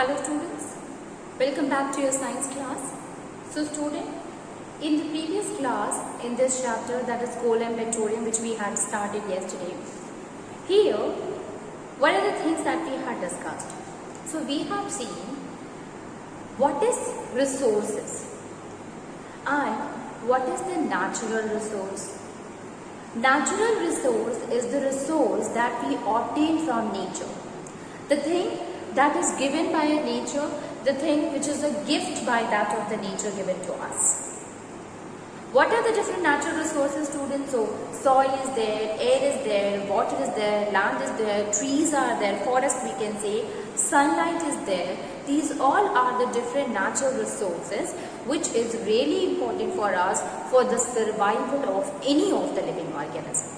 Hello students, welcome back to your science class. So student, in the previous class, in this chapter that is coal and petroleum which we had started yesterday, here what are the things that we had discussed? So we have seen what is resources and what is the natural resource. Natural resource is the resource that we obtain from nature. The thing that is given by a nature, the thing which is a gift by that of the nature given to us. What are the different natural resources, students? So, soil is there, air is there, water is there, land is there, trees are there, forest we can say, sunlight is there. These all are the different natural resources which is really important for us for the survival of any of the living organism.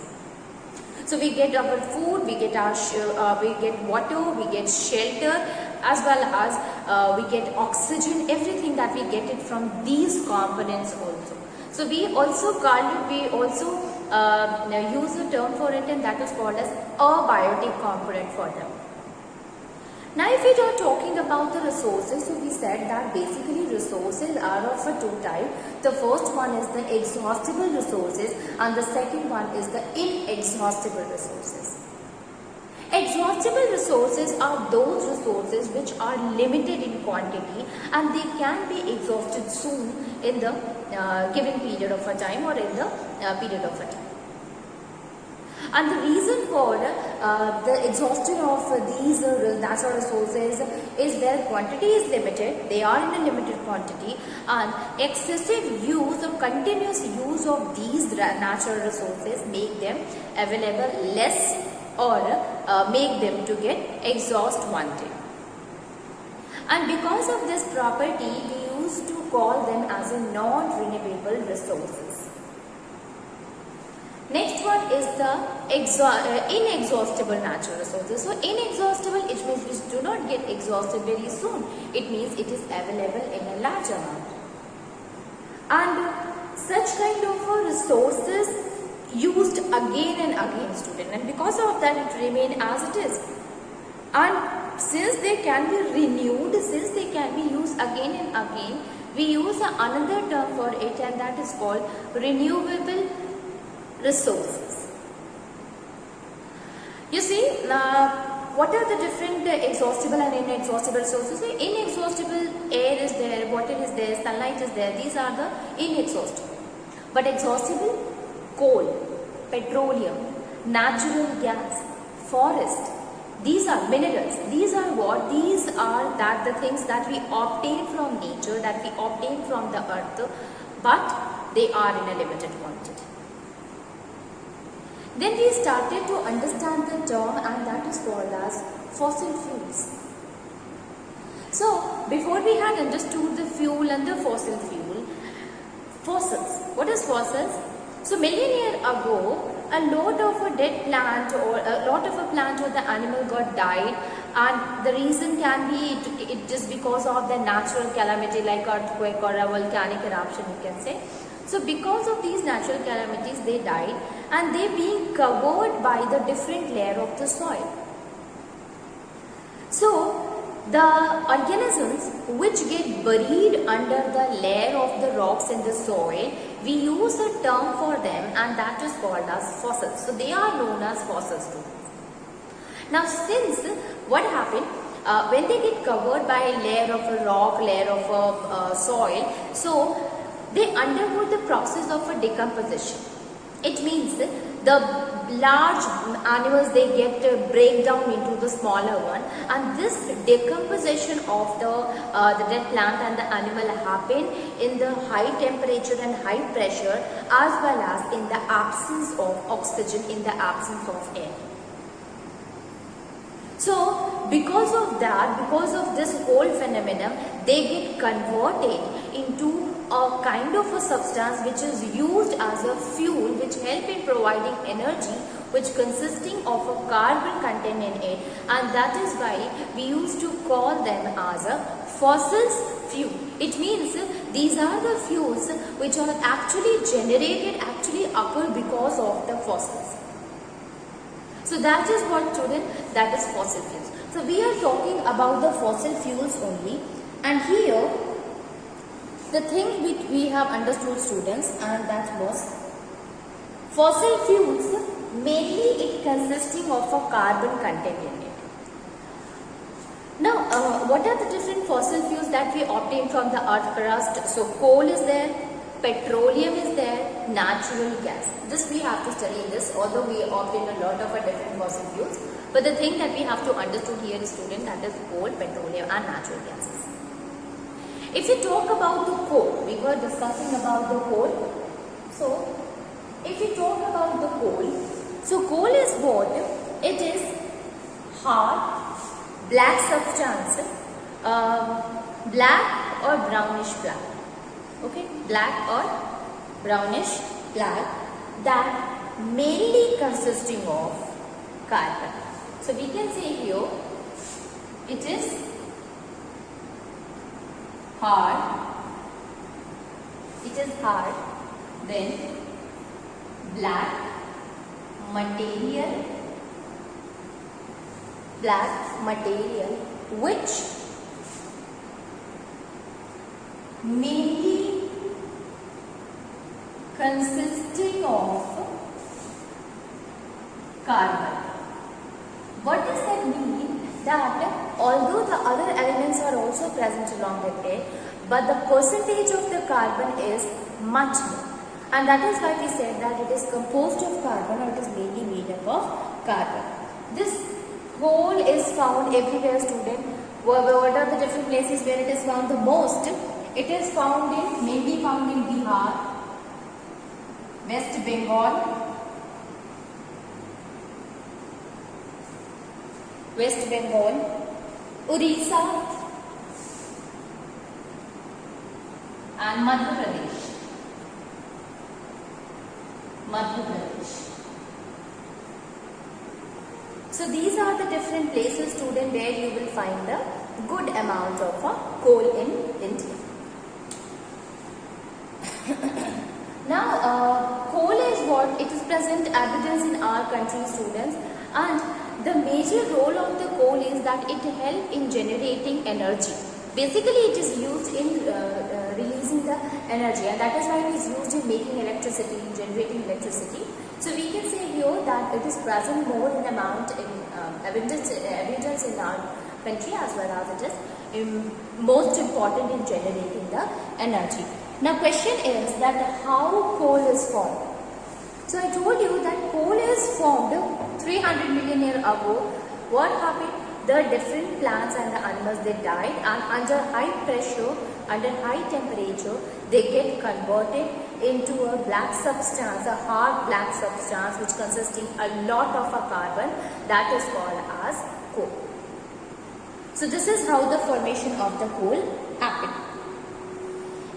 So we get our food, we get we get water, we get shelter, as well as we get oxygen. Everything that we get it from these components also. So we also use a term for it, and that is called as abiotic component for them. Now if we are talking about the resources, so we said that basically resources are of a two type. The first one is the exhaustible resources and the second one is the inexhaustible resources. Exhaustible resources are those resources which are limited in quantity and they can be exhausted soon in the given period of a time or in the period of a time. And the reason for the exhaustion of these natural resources is their quantity is limited, they are in a limited quantity, and excessive use or continuous use of these natural resources make them available less or make them to get exhaust one day. And because of this property, we used to call them as a non-renewable resources. Next one is the inexhaustible natural resources. So inexhaustible, it means we do not get exhausted very soon. It means it is available in a large amount. And such kind of resources used again and again, student, and because of that it remain as it is. And since they can be renewed, since they can be used again and again, we use another term for it, and that is called renewable resources. You see, what are the different exhaustible and inexhaustible resources? So inexhaustible air is there, water is there, sunlight is there. These are the inexhaustible. But exhaustible, coal, petroleum, natural gas, forest. These are minerals. These are what? These are the things that we obtain from nature, that we obtain from the earth, but they are in a limited quantity. Then we started to understand the term, and that is called as fossil fuels. So, before we had understood the fuel and the fossil fuel, fossils. What is fossils? So, million years ago, a lot of a dead plant or a lot of a plant or the animal got died, and the reason can be it just because of the natural calamity like earthquake or a volcanic eruption, you can say. So because of these natural calamities, they died and they being covered by the different layer of the soil. So the organisms which get buried under the layer of the rocks in the soil, we use a term for them, and that is called as fossils. So they are known as fossils too. Now since what happened, when they get covered by a layer of a rock, layer of a soil, so they undergo the process of a decomposition. It means the large animals, they get break down into the smaller one, and this decomposition of the dead plant and the animal happen in the high temperature and high pressure, as well as in the absence of oxygen, in the absence of air. So because of that, because of this whole phenomenon, they get converted into a kind of a substance which is used as a fuel, which help in providing energy, which consisting of a carbon content in it, and that is why we used to call them as a fossils fuel. It means these are the fuels which are actually generated, actually occur because of the fossils. So that is what, student, that is fossil fuels. So we are talking about the fossil fuels only, and here the thing which we have understood, students, and that was fossil fuels mainly it consisting of a carbon content in it. Now, what are the different fossil fuels that we obtain from the earth crust? So, coal is there, petroleum is there, natural gas. This we have to study in this, although we obtain a lot of different fossil fuels. But the thing that we have to understand here is, student, that is coal, petroleum and natural gases. If we talk about the coal, we were discussing about the coal. So, if we talk about the coal, so coal is what? It is hard, black substance, black or brownish black. Okay, black or brownish black, that mainly consisting of carbon. So we can say here it is hard, then black material which mainly consisting of carbon. What does that mean? That although the other elements are also present along with it, but the percentage of the carbon is much more. And that is why we said that it is composed of carbon, or it is mainly made up of carbon. This coal is found everywhere, student. What are the different places where it is found the most? It is mainly found in Bihar, West Bengal, Orissa and Madhya Pradesh. So these are the different places, student, where you will find the good amount of coal in India. Now, coal is what? It is present abundance in our country, students, and the major role of the coal is that it helps in generating energy. Basically, it is used in releasing the energy, and that is why it is used in making electricity, in generating electricity. So we can say here that it is present more in amount in abundance in our country, as well as it is most important in generating the energy. Now, question is that how coal is formed? So I told you that coal is formed 300 million years ago. What happened? The different plants and the animals, they died, and under high pressure, under high temperature, they get converted into a black substance, a hard black substance which consisting a lot of a carbon, that is called as coal. So this is how the formation of the coal happened.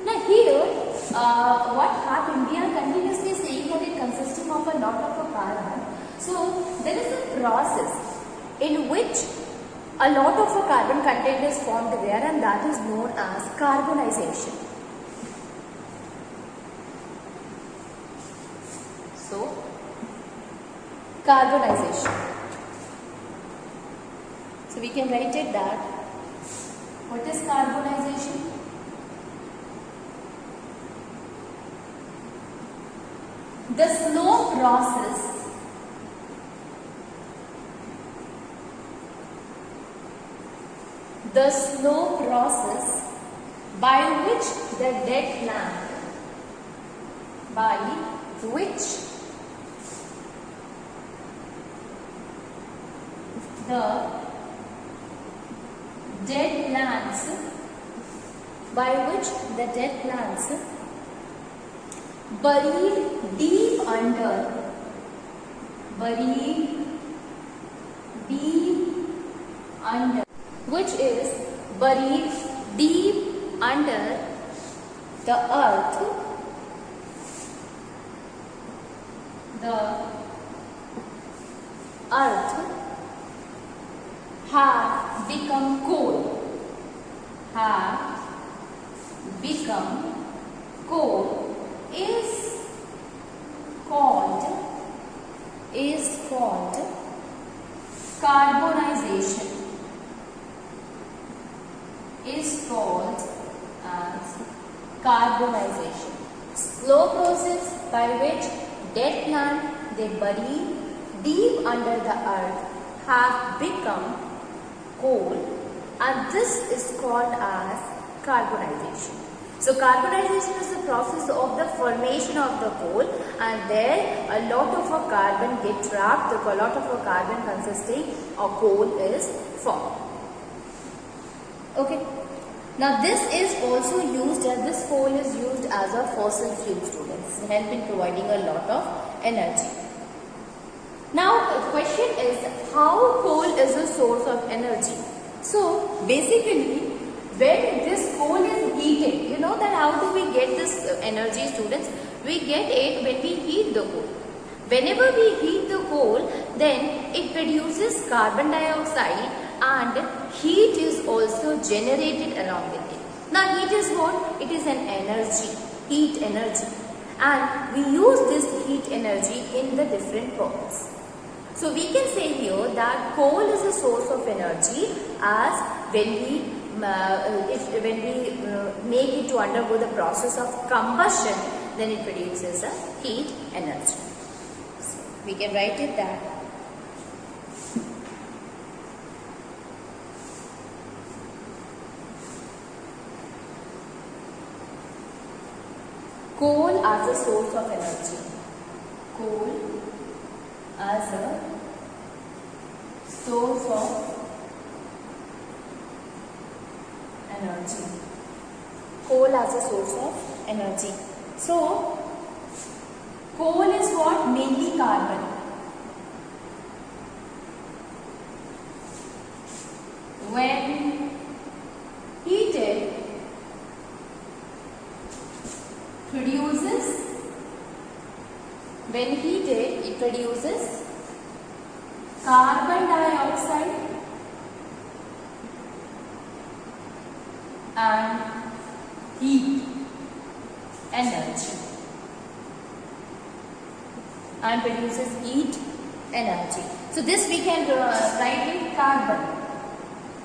Now here, what happened? We are continuously saying that it consisting of a lot of a carbon. So there is a process in which a lot of a carbon content is formed there, and that is known as carbonization. So, carbonization. So we can write it that. What is carbonization? The slow process by which the dead plant, buried deep under which is buried deep under the earth, have become coal, is called carbonization. is called as carbonization. Slow process by which dead plant they bury deep under the earth have become coal, and this is called as carbonization. So carbonization is the process of the formation of the coal, and there a lot of a carbon get trapped, a lot of a carbon consisting of coal is formed. Okay. Now this is also used, as this coal is used as a fossil fuel, students, and help in providing a lot of energy. Now the question is, how coal is a source of energy? So basically, when this coal is heated, you know that how do we get this energy, students? We get it when we heat the coal. Whenever we heat the coal, then it produces carbon dioxide, and heat is also generated along with it. Now heat is what? It is an energy, heat energy, and we use this heat energy in the different purpose. So we can say here that coal is a source of energy, as when we make it to undergo the process of combustion, then it produces a heat energy. So we can write it that coal as a source of energy. Coal as a source of energy. Coal as a source of energy. So, coal is what? Mainly carbon. When heated, it produces carbon dioxide and heat energy, and produces heat energy. So this we can write in carbon.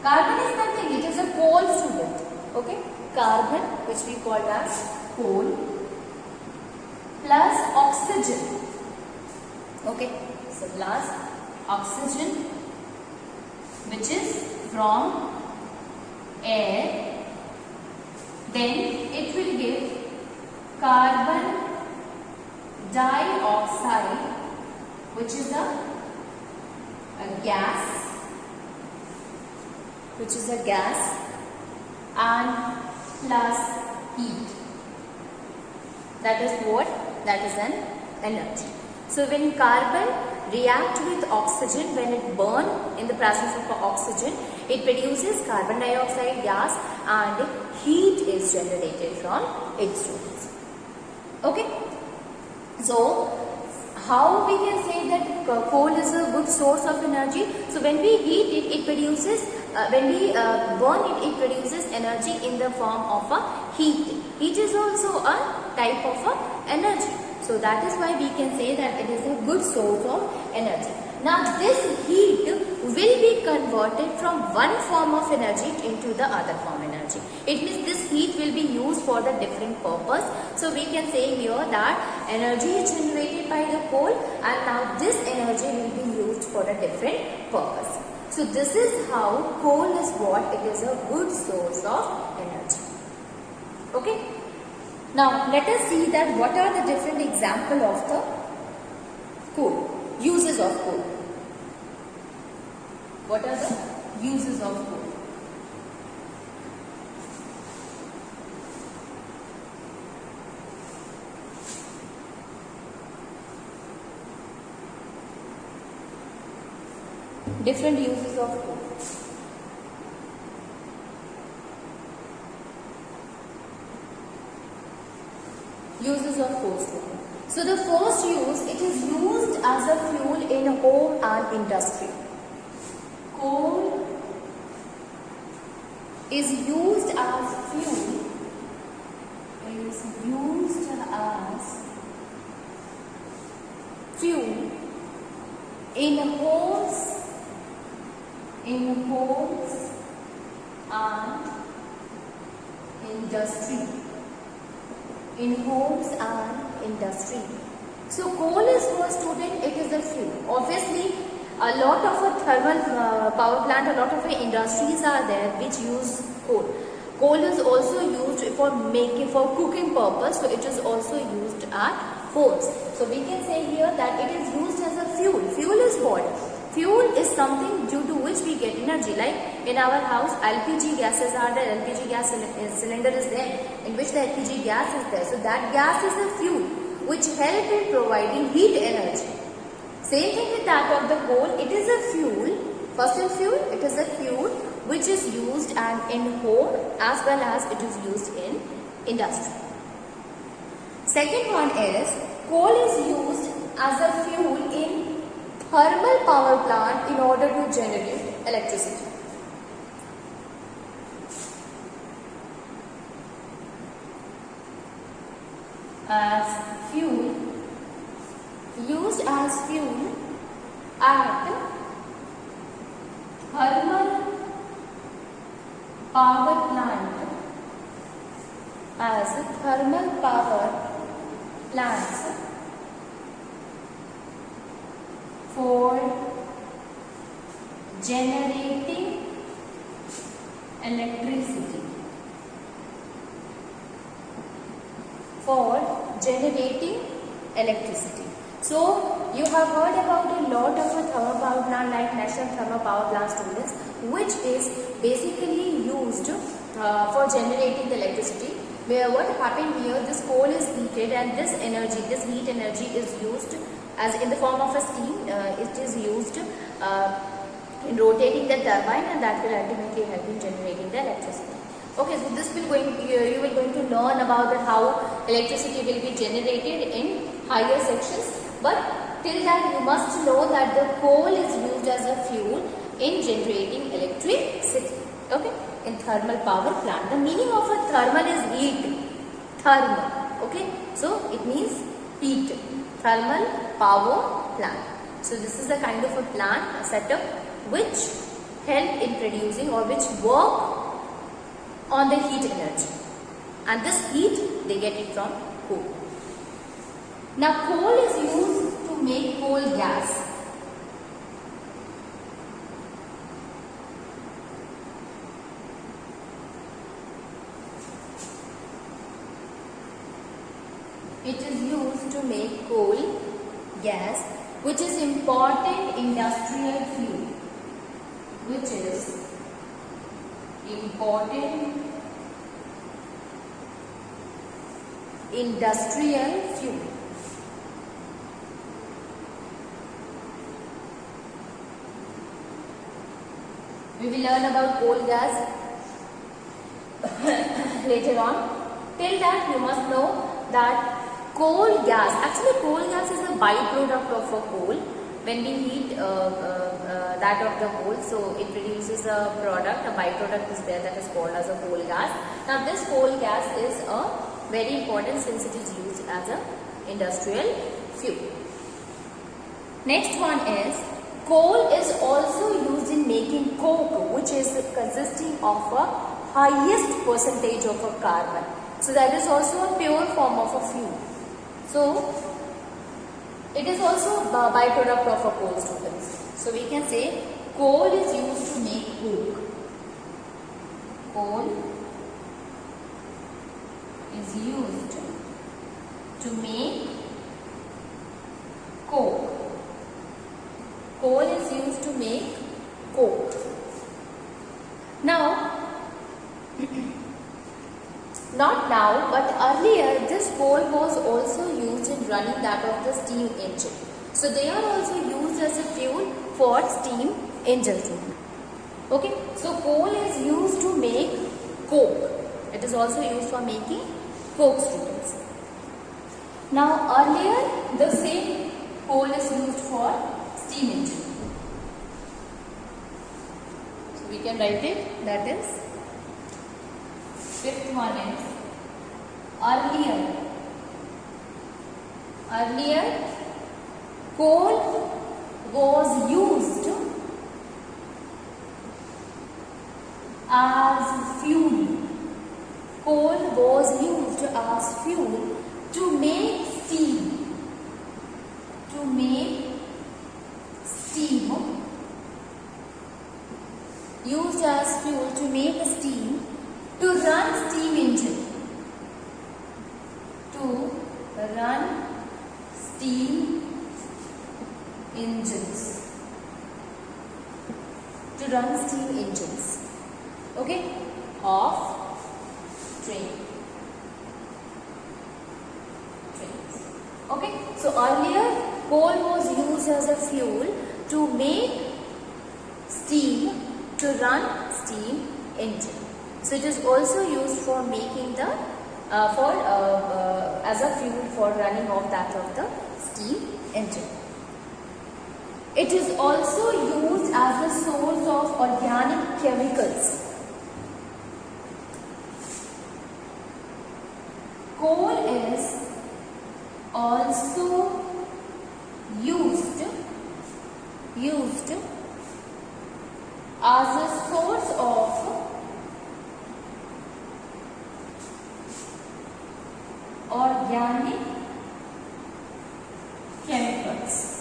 Carbon is nothing, it is a coal, student. Okay, carbon, which we call as coal, plus oxygen. Okay, so plus oxygen, which is from air, then it will give carbon dioxide, which is a gas, and plus heat. That is what? That is an energy. So when carbon react with oxygen, when it burn in the presence of oxygen, it produces carbon dioxide gas, and heat is generated from its students. Okay. So how we can say that coal is a good source of energy? So when we heat it, it produces, when we burn it, it produces energy in the form of a heat. Heat is also a type of a energy. So that is why we can say that it is a good source of energy. Now this heat will be converted from one form of energy into the other form energy. It means this heat will be used for the different purpose. So we can say here that energy is generated by the coal, and now this energy will be used for a different purpose. So this is how coal is what? It is a good source of energy. Okay. Now let us see that what are the different examples of the coal, uses of coal. What are the uses of coal? Different uses of coal. Uses of coal. So the first use, it is used as a fuel in home and industry. Coal is used as fuel. In homes and industry. In homes and industry. So coal is, for student, it is a fuel. Obviously, a lot of a thermal power plant, a lot of industries are there which use coal. Coal is also used for cooking purpose, so it is also used at homes. So we can say here that it is used as a fuel. Fuel is what? Fuel is something due to which we get energy. Like in our house, LPG gases are there, LPG gas cylinder is there, in which the LPG gas is there. So that gas is a fuel which help in providing heat energy. Same thing with that of the coal, it is a fuel, fossil fuel, it is a fuel which is used and in home as well as it is used in industry. Second one is, coal is used as a fuel in thermal power plant in order to generate electricity. As fuel, used as fuel at thermal power plant, as thermal power plants for generating electricity. For generating electricity. So you have heard about a lot of a thermal power plant like National Thermal Power Plant, students, which is basically used for generating the electricity. Where what happened here, this coal is heated and this energy, this heat energy is used as in the form of a steam. It is used in rotating the turbine, and that will ultimately help in generating the electricity. Okay, so this will you will going to learn about that how electricity will be generated in higher sections. But till that you must know that the coal is used as a fuel in generating electricity. Okay, in thermal power plant. The meaning of a thermal is heat. Thermal. Okay, so it means heat. Thermal power plant. So this is a kind of a plant, a setup which help in producing or which work on the heat energy, and this heat they get it from coal. Now coal is used to make coal gas. It is used to make coal gas, which is important industrial fuel, which is important industrial fuel. We will learn about coal gas later on. Till that you must know that coal gas, actually coal gas is a byproduct of a coal. When we heat that of the coal, so it produces a product, a byproduct is there that is called as a coal gas. Now this coal gas is a very important since it is used as a industrial fuel. Next one is, coal is also used in making coke, which is consisting of a highest percentage of a carbon. So that is also a pure form of a fuel. So it is also a byproduct of a coal, students. So we can say coal is used to make coke. Coal is used to make coke. Coal is used to make coke. Now, not now, but earlier this coal was also used in running that of the steam engine. So they are also used as a fuel for steam engines. Okay, so coal is used to make coke. It is also used for making coke, students. Now earlier the same coal is used for steam engine. So we can write it, that is. Fifth one is earlier coal was used as fuel coal was used as fuel to make steam. To make steam. Used as fuel to make steam to run steam engine. To run steam engines. To run steam engines. Okay? Of trains. Okay? So earlier coal was used as a fuel to make steam to run steam engine. So it is also used for making the as a fuel for running of that of the steam engine. It is also used as a source of organic chemicals. Coal is also used as a source of organic chemicals.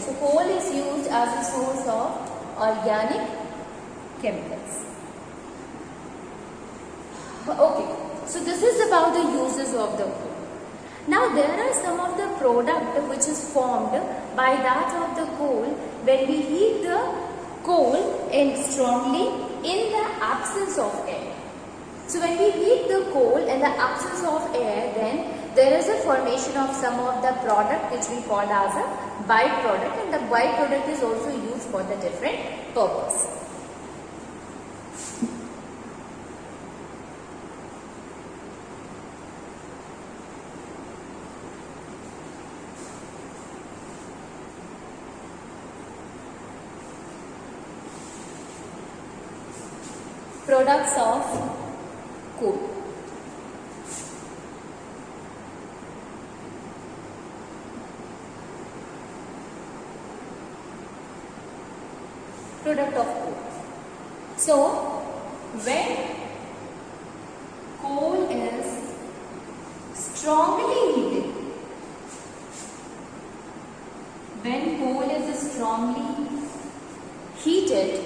So coal is used as a source of organic chemicals. Okay, so this is about the uses of the coal. Now there are some of the product which is formed by that of the coal when we heat the coal strongly in the absence of air. So when we heat the coal in the absence of air, then there is a formation of some of the product which we call as a byproduct, and the byproduct is also used for the different purpose. Products of coal. Product of coal. So, when coal is strongly heated,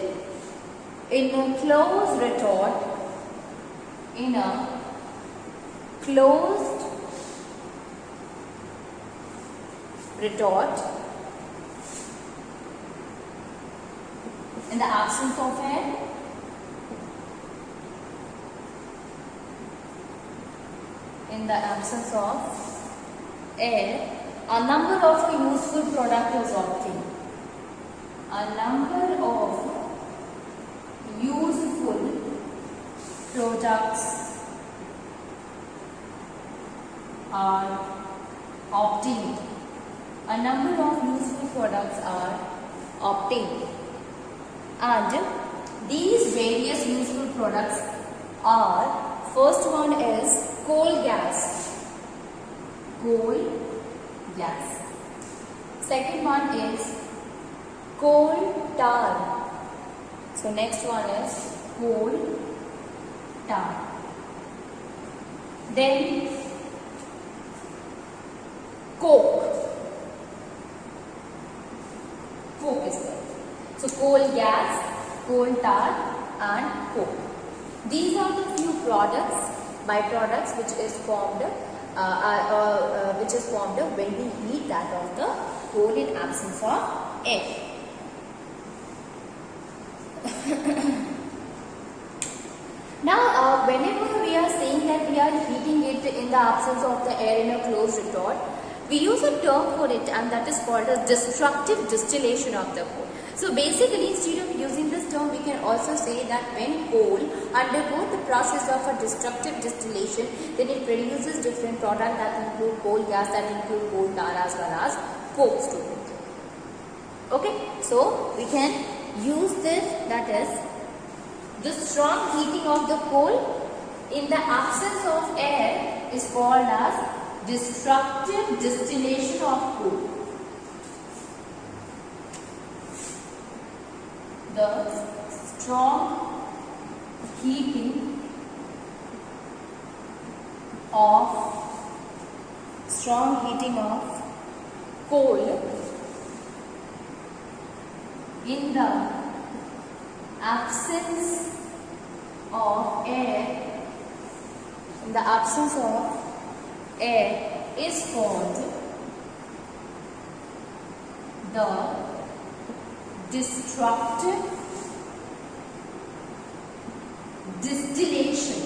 in a closed retort in the absence of air, a number of useful products is obtained. A number of useful products are obtained. A number of useful products are obtained. And these various useful products are, first one is coal gas. Second one is coal tar. So next one is coal tar. Then coke is there. So coal gas, coal tar and coke. These are the few byproducts which is formed when we heat that of the coal in absence of air. Now, whenever we are saying that we are heating it in the absence of the air in a closed retort, we use a term for it, and that is called as destructive distillation of the coal. So basically, instead of using this term, we can also say that when coal undergoes the process of a destructive distillation, then it produces different products that include coal gas, that include coal tar as well as coke to it. Okay, so we can use this, that is the strong heating of the coal in the absence of air is called as destructive distillation of coal. The strong heating of strong heating of coal in the absence of air, is called the destructive distillation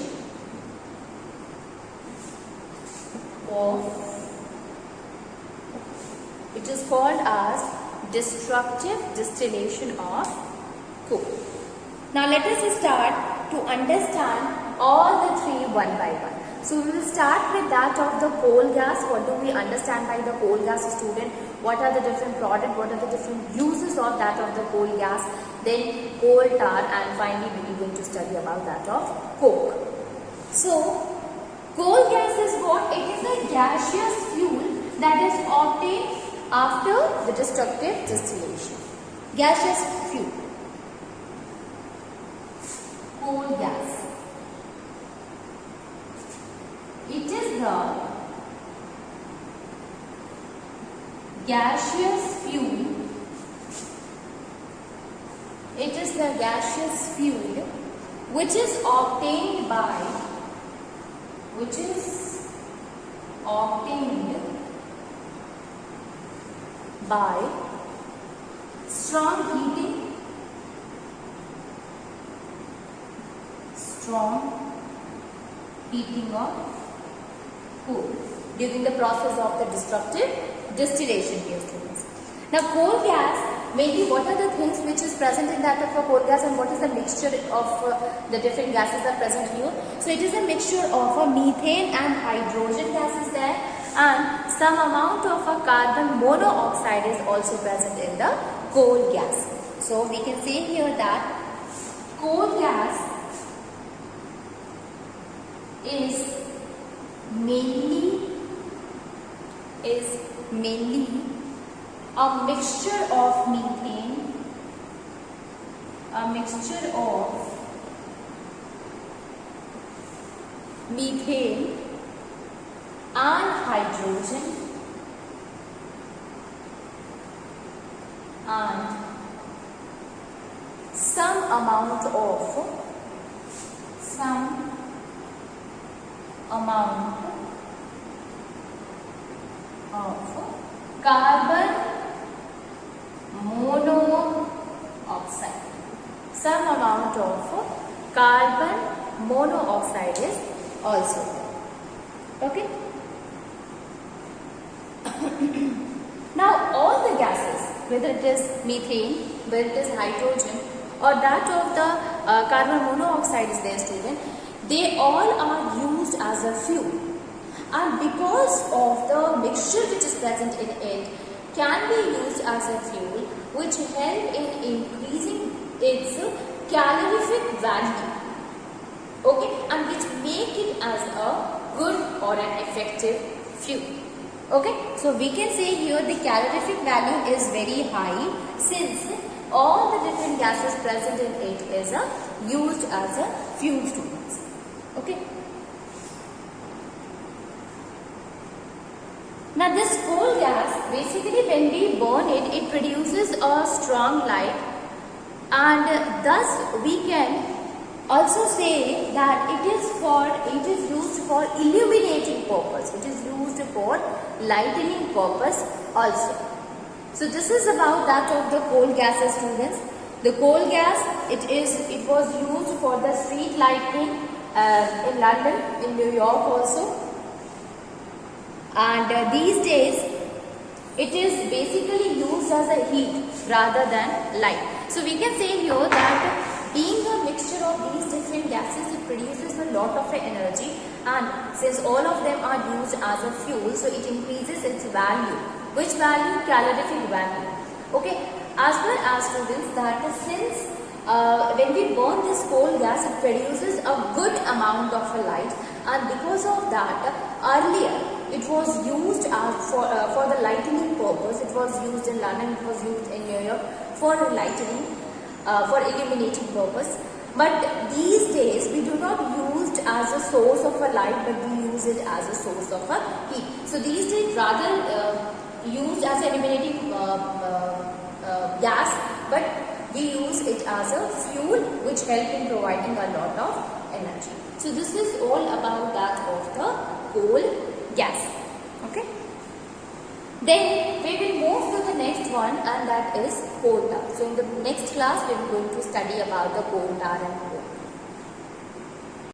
of, it is called as destructive distillation of coal. Now let us start to understand all the three one by one. So we will start with that of the coal gas. What do we understand by the coal gas, student? What are the different products? What are the different uses of that of the coal gas? Then coal tar, and finally we are going to study about that of coke. So coal gas is what? It is a gaseous fuel that is obtained after the destructive distillation. Gaseous fuel. Coal gas. It is the gaseous fuel. It is the gaseous fuel which is obtained by strong heating of coal during the process of the destructive distillation, dear students. Now coal gas, mainly what are the things which is present in that of a coal gas, and what is the mixture of the different gases are present here? So it is a mixture of a methane and hydrogen gas is there, and some amount of a carbon monoxide is also present in the coal gas. So we can say here that coal gas is mainly a mixture of methane, and hydrogen and some amount of carbon monoxide. Some amount of carbon monoxide is also there. Okay. Now all the gases, whether it is methane, whether it is hydrogen, or that of the carbon monoxide is there, student, they all are used as a fuel, and because of the mixture which is present in it can be used as a fuel, which help in increasing its calorific value, okay, and which make it as a good or an effective fuel. Okay, so we can say here the calorific value is very high, since all the different gases present in it is used as a fuel, students. Okay. Now this coal gas, basically when we burn it, it produces a strong light, and thus we can also say that it is used for illuminating purpose. It is used for lightening purpose also. So this is about that of the coal gases, students. The coal gas, it was used for the street lighting in London, in New York also, and these days it is basically used as a heat rather than light. So we can say here that being a mixture of these different gases, it produces a lot of energy, and since all of them are used as a fuel, so it increases its value. Which value? Calorific value. Okay, as well as students, that since when we burn this coal gas, it produces a good amount of light, and because of that, earlier it was used as for the lightening purpose. It was used in London, it was used in New York for lightening, for illuminating purpose. But these days we do not use it as a source of a light, but we use it as a source of a heat. So these days rather used as an illuminating gas, but we use it as a fuel which help in providing a lot of energy. So this is all about that of the coal gas. Okay. Then we will move to the next one, and that is coal tar. So in the next class we are going to study about the coal tar and coal.